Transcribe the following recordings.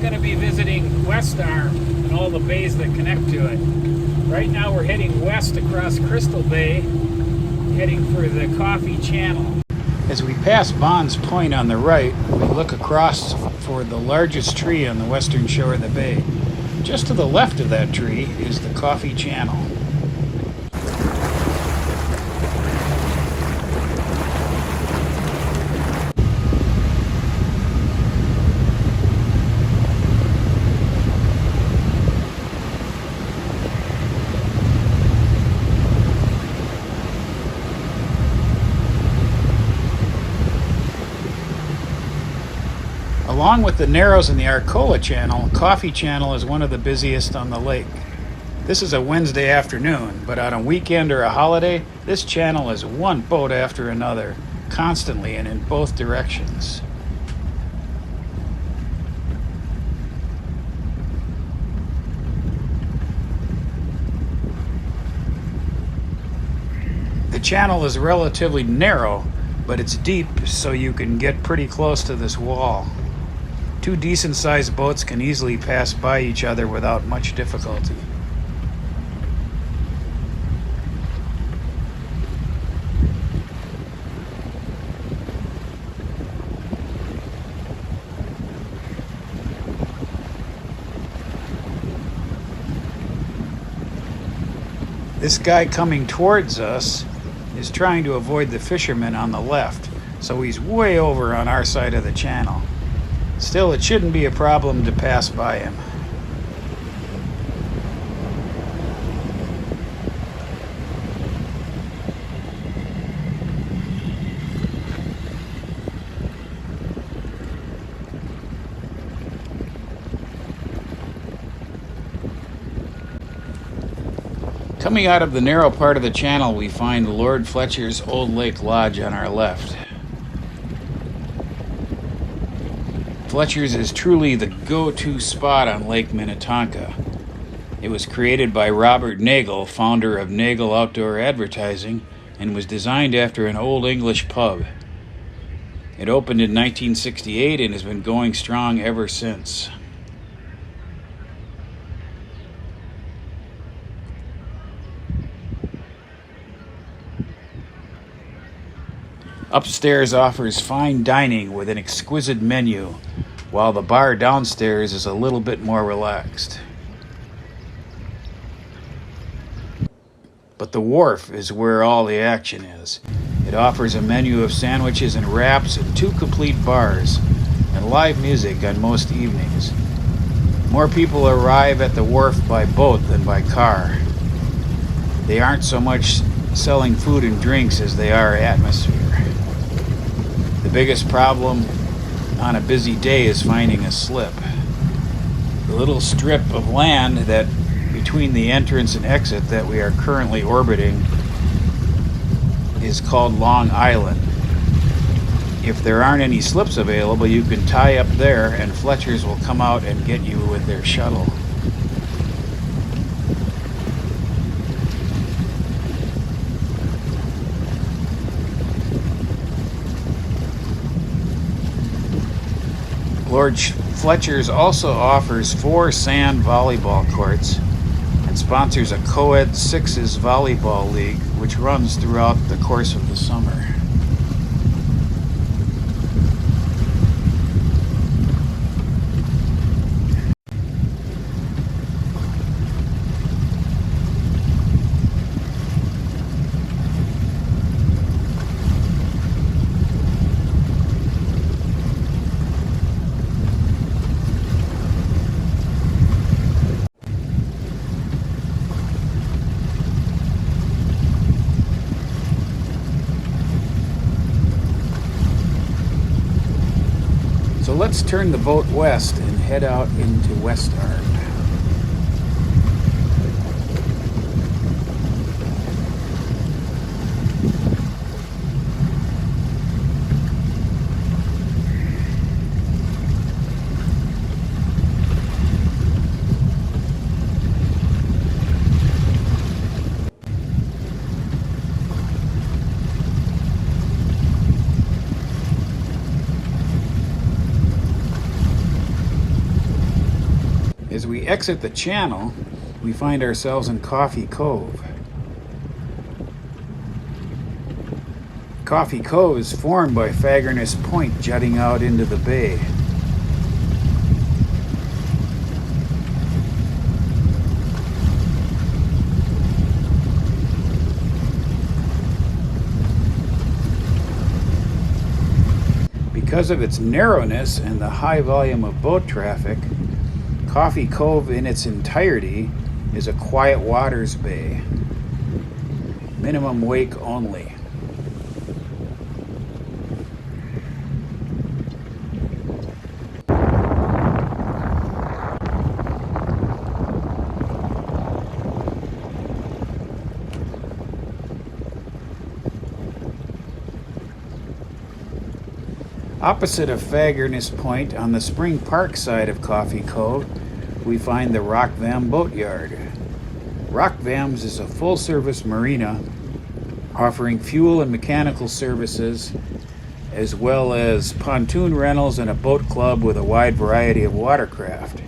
going to be visiting West Arm and all the bays that connect to it. Right now we're heading west across Crystal Bay, heading for the Coffee Channel. As we pass Bond's Point on the right, we look across for the largest tree on the western shore of the bay. Just to the left of that tree is the Coffee Channel. Along with the Narrows and the Arcola Channel, Coffee Channel is one of the busiest on the lake. This is a Wednesday afternoon, but on a weekend or a holiday, this channel is one boat after another, constantly and in both directions. The channel is relatively narrow, but it's deep, so you can get pretty close to this wall. Two decent-sized boats can easily pass by each other without much difficulty. This guy coming towards us is trying to avoid the fishermen on the left, so he's way over on our side of the channel. Still, it shouldn't be a problem to pass by him. Coming out of the narrow part of the channel, we find Lord Fletcher's Old Lake Lodge on our left. Fletcher's is truly the go-to spot on Lake Minnetonka. It was created by Robert Nagel, founder of Nagel Outdoor Advertising, and was designed after an Old English pub. It opened in 1968 and has been going strong ever since. Upstairs offers fine dining with an exquisite menu, while the bar downstairs is a little bit more relaxed. But the wharf is where all the action is. It offers a menu of sandwiches and wraps and 2 complete bars, and live music on most evenings. More people arrive at the wharf by boat than by car. They aren't so much selling food and drinks as they are atmosphere. The biggest problem on a busy day is finding a slip. The little strip of land that between the entrance and exit that we are currently orbiting is called Long Island. If there aren't any slips available, you can tie up there and Fletcher's will come out and get you with their shuttle. Lord Fletcher's also offers 4 sand volleyball courts and sponsors a co-ed sixes volleyball league which runs throughout the course of the summer. So let's turn the boat west and head out into West Arm. As we exit the channel, we find ourselves in Coffee Cove. Coffee Cove is formed by Fagerness Point jutting out into the bay. Because of its narrowness and the high volume of boat traffic, Coffee Cove in its entirety is a quiet waters bay. Minimum wake only. Opposite of Fagerness Point, on the Spring Park side of Coffee Cove, we find the Rockvam Boatyard. Rockvams is a full-service marina offering fuel and mechanical services, as well as pontoon rentals and a boat club with a wide variety of watercraft.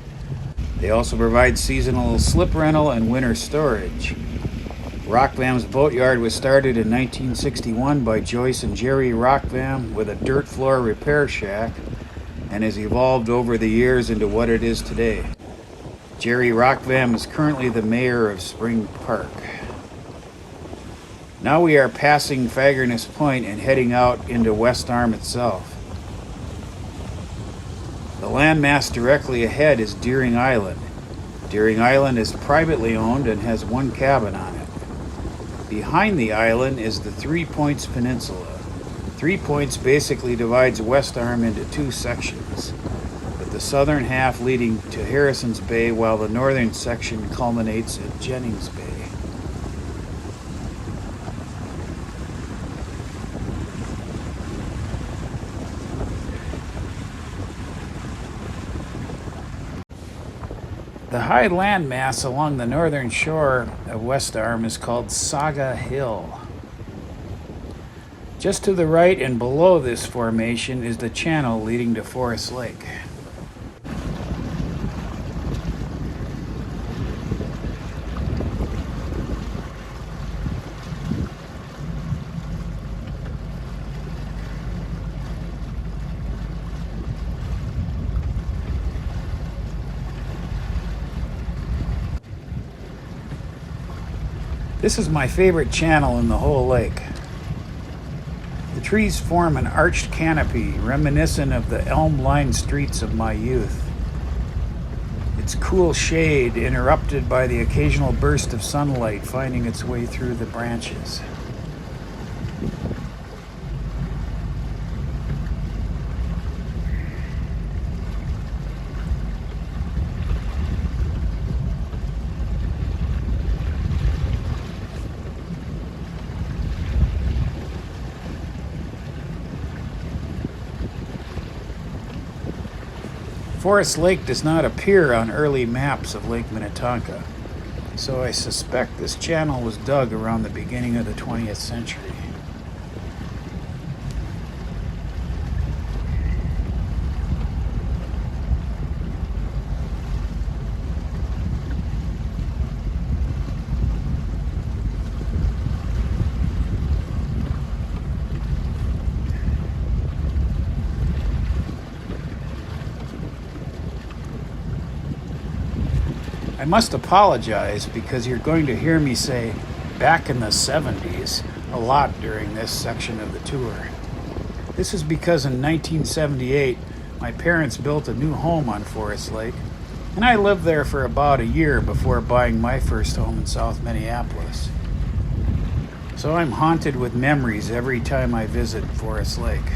They also provide seasonal slip rental and winter storage. Rockvam's Boatyard was started in 1961 by Joyce and Jerry Rockvam with a dirt floor repair shack and has evolved over the years into what it is today. Jerry Rockvam is currently the mayor of Spring Park. Now we are passing Fagerness Point and heading out into West Arm itself. The landmass directly ahead is Deering Island. Deering Island is privately owned and has one cabin on it. Behind the island is the Three Points Peninsula. Three Points basically divides West Arm into two sections, with the southern half leading to Harrison's Bay while the northern section culminates at Jennings Bay. The high landmass along the northern shore of West Arm is called Saga Hill. Just to the right and below this formation is the channel leading to Forest Lake. This is my favorite channel in the whole lake. The trees form an arched canopy reminiscent of the elm-lined streets of my youth. Its cool shade interrupted by the occasional burst of sunlight finding its way through the branches. Forest Lake does not appear on early maps of Lake Minnetonka, so I suspect this channel was dug around the beginning of the 20th century. I must apologize because you're going to hear me say back in the 70s a lot during this section of the tour. This is because in 1978 my parents built a new home on Forest Lake, and I lived there for about a year before buying my first home in South Minneapolis. So I'm haunted with memories every time I visit Forest Lake.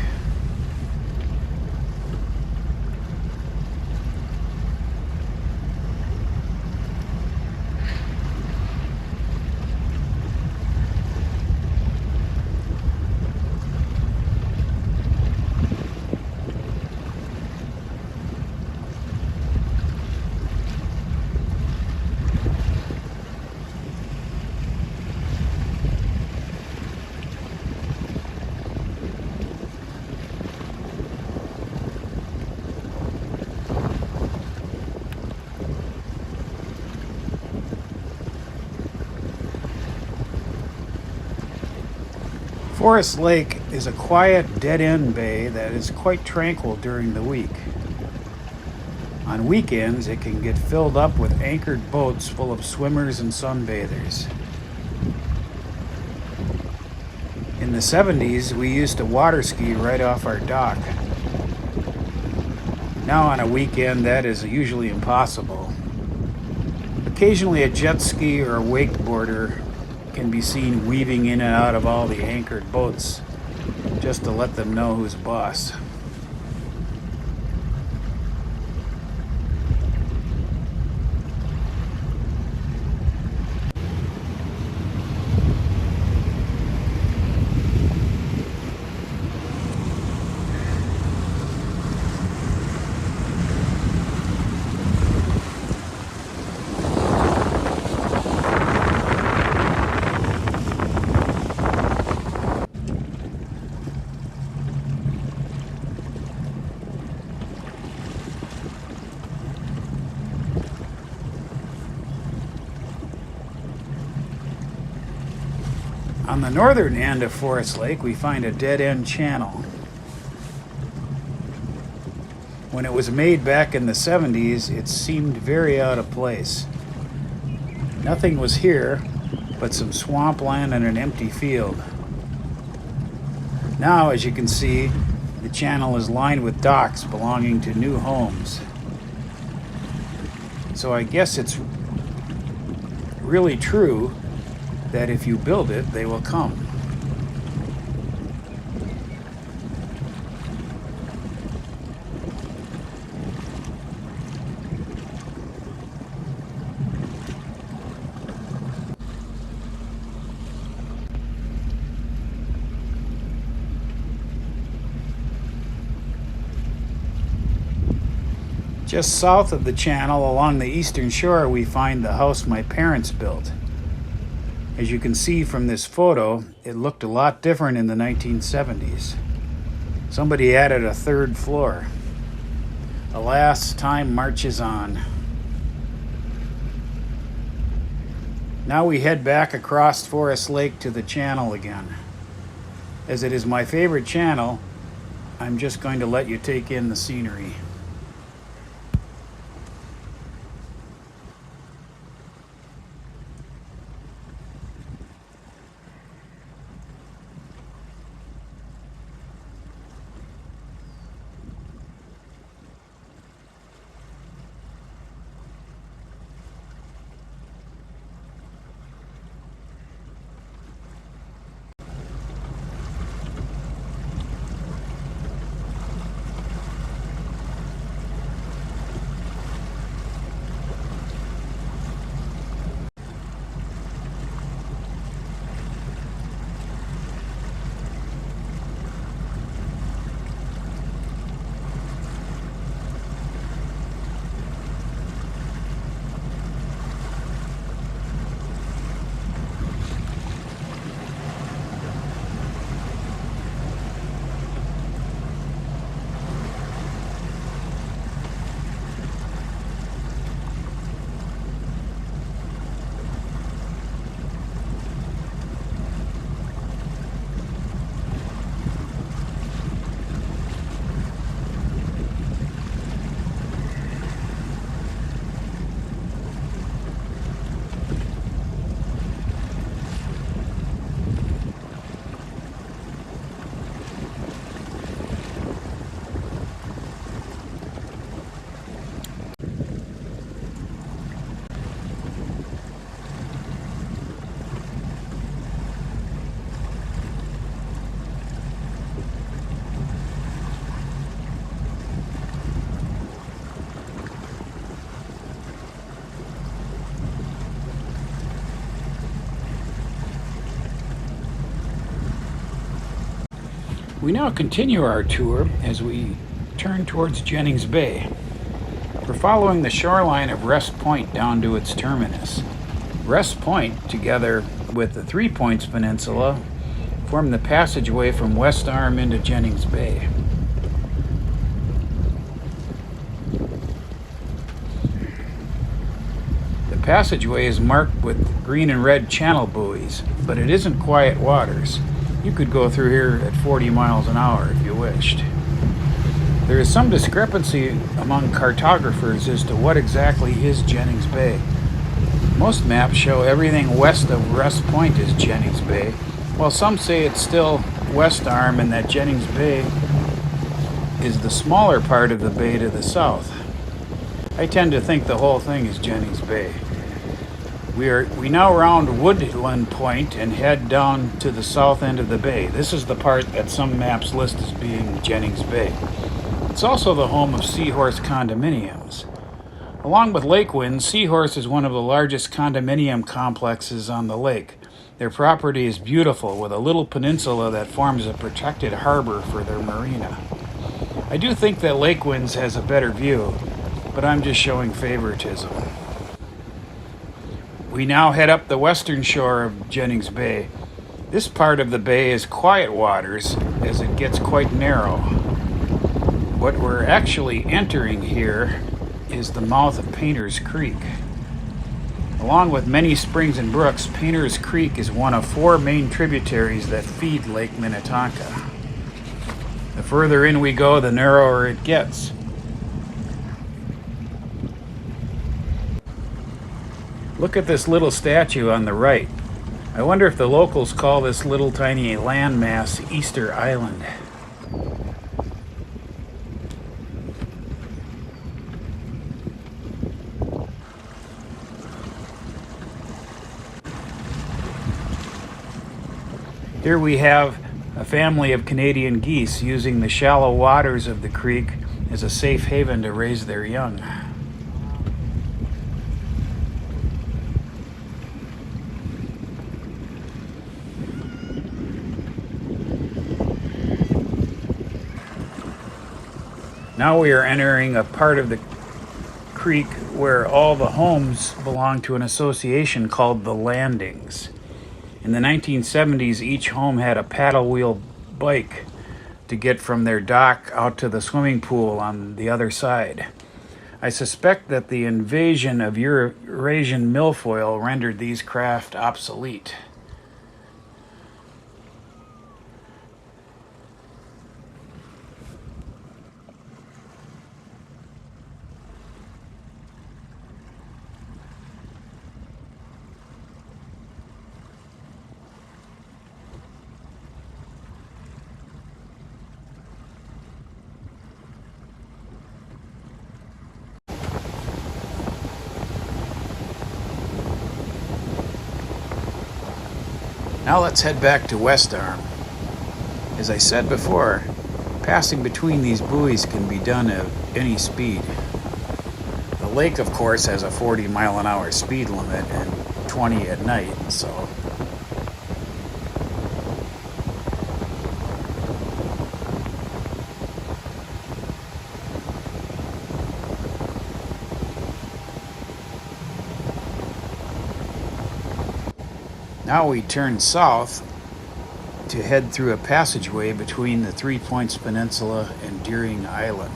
Forest Lake is a quiet, dead-end bay that is quite tranquil during the week. On weekends, it can get filled up with anchored boats full of swimmers and sunbathers. In the 70s, we used to water ski right off our dock. Now on a weekend, that is usually impossible. Occasionally a jet ski or a wakeboarder can be seen weaving in and out of all the anchored boats just to let them know who's boss. On the northern end of Forest Lake, we find a dead-end channel. When it was made back in the 70s, it seemed very out of place. Nothing was here but some swampland and an empty field. Now, as you can see, the channel is lined with docks belonging to new homes. So I guess it's really true that if you build it, they will come. Just south of the channel along the eastern shore, we find the house my parents built. As you can see from this photo, it looked a lot different in the 1970s. Somebody added a third floor. Alas, time marches on. Now we head back across Forest Lake to the channel again. As it is my favorite channel, I'm just going to let you take in the scenery. We now continue our tour as we turn towards Jennings Bay. We're following the shoreline of Rest Point down to its terminus. Rest Point, together with the Three Points Peninsula, form the passageway from West Arm into Jennings Bay. The passageway is marked with green and red channel buoys, but it isn't quiet waters. You could go through here at 40 miles an hour if you wished. There is some discrepancy among cartographers as to what exactly is Jennings Bay. Most maps show everything west of West Point is Jennings Bay, while some say it's still West Arm and that Jennings Bay is the smaller part of the bay to the south. I tend to think the whole thing is Jennings Bay. We now round Woodland Point and head down to the south end of the bay. This is the part that some maps list as being Jennings Bay. It's also the home of Seahorse condominiums. Along with Lakewind, Seahorse is one of the largest condominium complexes on the lake. Their property is beautiful, with a little peninsula that forms a protected harbor for their marina. I do think that Lakewind's has a better view, but I'm just showing favoritism. We now head up the western shore of Jennings Bay. This part of the bay is quiet waters as it gets quite narrow. What we're actually entering here is the mouth of Painter's Creek. Along with many springs and brooks, Painter's Creek is one of 4 main tributaries that feed Lake Minnetonka. The further in we go, the narrower it gets. Look at this little statue on the right. I wonder if the locals call this little tiny landmass Easter Island. Here we have a family of Canadian geese using the shallow waters of the creek as a safe haven to raise their young. Now we are entering a part of the creek where all the homes belong to an association called the Landings. In the 1970s, each home had a paddle wheel bike to get from their dock out to the swimming pool on the other side. I suspect that the invasion of Eurasian milfoil rendered these craft obsolete. Now let's head back to West Arm. As I said before, passing between these buoys can be done at any speed. The lake, of course, has a 40-mile-an-hour speed limit and 20 at night, so now we turn south to head through a passageway between the Three Points Peninsula and Deering Island.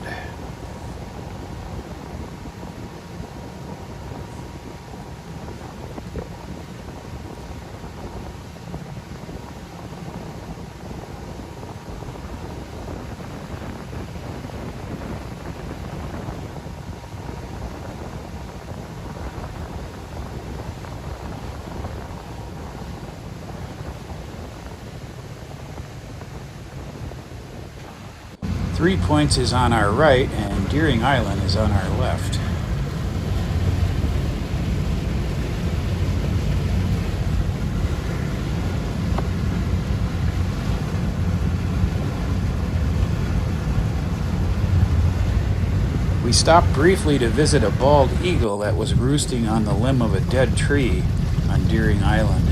Three Points is on our right and Deering Island is on our left. We stopped briefly to visit a bald eagle that was roosting on the limb of a dead tree on Deering Island.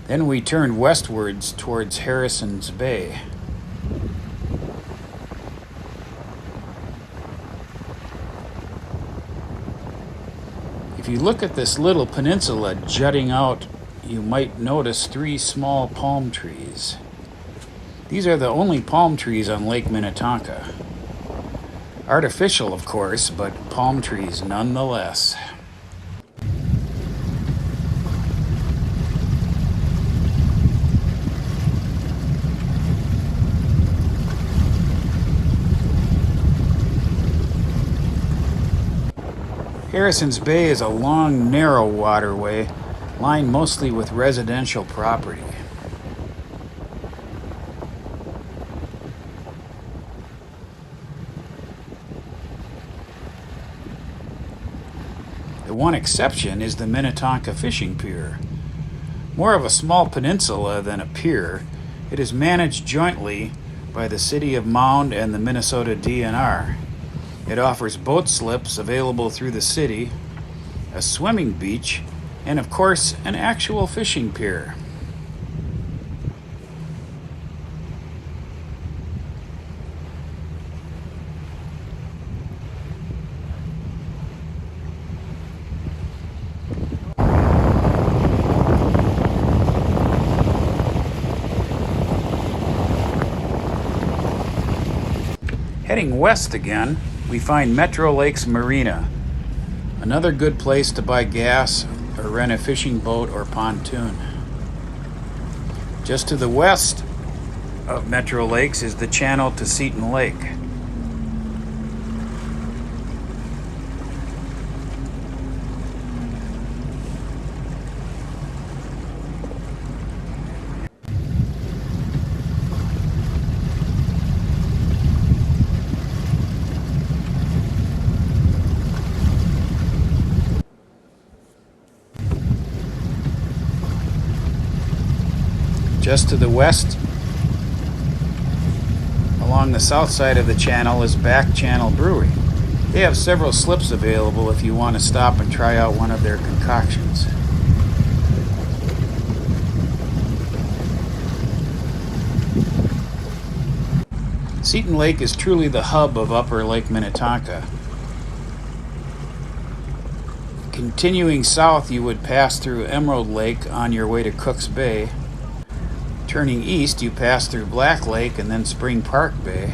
Then we turned westwards towards Harrison's Bay. If you look at this little peninsula jutting out, you might notice 3 small palm trees. These are the only palm trees on Lake Minnetonka. Artificial, of course, but palm trees nonetheless. Harrison's Bay is a long, narrow waterway lined mostly with residential property. The one exception is the Minnetonka Fishing Pier. More of a small peninsula than a pier, it is managed jointly by the City of Mound and the Minnesota DNR. It offers boat slips available through the city, a swimming beach, and of course, an actual fishing pier. Heading west again, we find Metro Lakes Marina, another good place to buy gas or rent a fishing boat or pontoon. Just to the west of Metro Lakes is the channel to Seaton Lake. Just to the west, along the south side of the channel, is Back Channel Brewery. They have several slips available if you want to stop and try out one of their concoctions. Seaton Lake is truly the hub of Upper Lake Minnetonka. Continuing south, you would pass through Emerald Lake on your way to Cook's Bay. Turning east, you pass through Black Lake and then Spring Park Bay.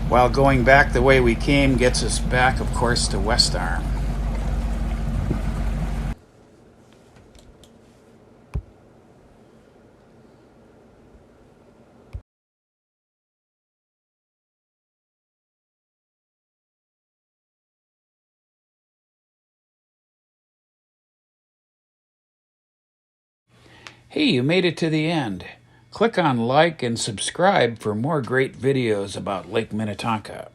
While going back the way we came gets us back, of course, to West Arm. Hey, you made it to the end. Click on like and subscribe for more great videos about Lake Minnetonka.